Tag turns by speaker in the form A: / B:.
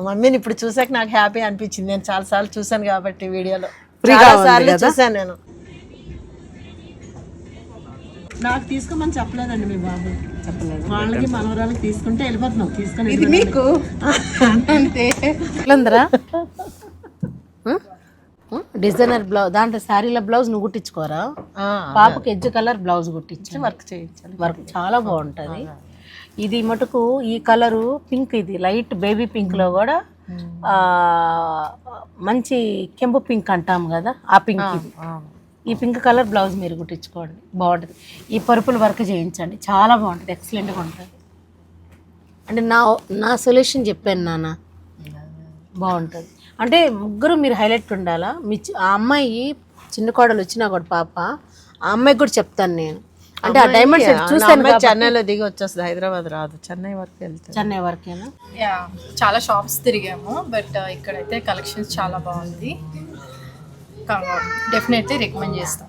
A: మమ్మీని ఇప్పుడు చూసాక నాకు హ్యాపీ అనిపించింది. నేను చాలా సార్లు చూసాను కాబట్టి వీడియోలో
B: ఫ్రీగా
A: సార్లు చూసాను నేను. నాకు తీసుకోమని చెప్పలేదండి మీ బాబు. చెప్పలేదు. వాళ్ళకి మనవరాలకి తీసుకుంటే వెళ్ళిపోతున్నాం. తీసుకొని
B: ఇది మీకు అంతే
C: డిజైనర్ బ్లౌజ్ దాంట్లో శారీల బ్లౌజ్ నువ్వు కుట్టించుకోరా? పాపకి ఎడ్జ్ కలర్ బ్లౌజ్ కుట్టించి
A: వర్క్ చేయించాలి.
C: వర్క్ చాలా బాగుంటుంది. ఇది మటుకు ఈ కలరు పింక్, ఇది లైట్ బేబీ పింక్ లో కూడా మంచి కెంపు పింక్ అంటాం కదా, ఆ పింక్ ఇది. ఈ పింక్ కలర్ బ్లౌజ్ మీరు కుట్టించుకోండి, బాగుంటుంది. ఈ పర్పుల్ వర్క్ చేయించండి, చాలా బాగుంటుంది, ఎక్సలెంట్గా ఉంటుంది. అంటే నా సొల్యూషన్ చెప్పాను నాన్న, బాగుంటుంది. అంటే ముగ్గురు మీరు హైలైట్ ఉండాలా. ఆ అమ్మాయి చిన్న కోడలు వచ్చినా కూడా పాప, ఆ అమ్మాయికి కూడా చెప్తాను నేను. అంటే ఆ డైమండ్ సెట్ చూసాను.
A: చెన్నైలో దిగి వచ్చేస్తుంది, హైదరాబాద్ రాదు, చెన్నై వరకు వెళ్తాను.
C: చెన్నై వరకేనా?
D: చాలా షాప్స్ తిరిగాము, బట్ ఇక్కడైతే కలెక్షన్స్ చాలా బాగుంది. డెఫినెట్లీ రికమెండ్ చేస్తాం.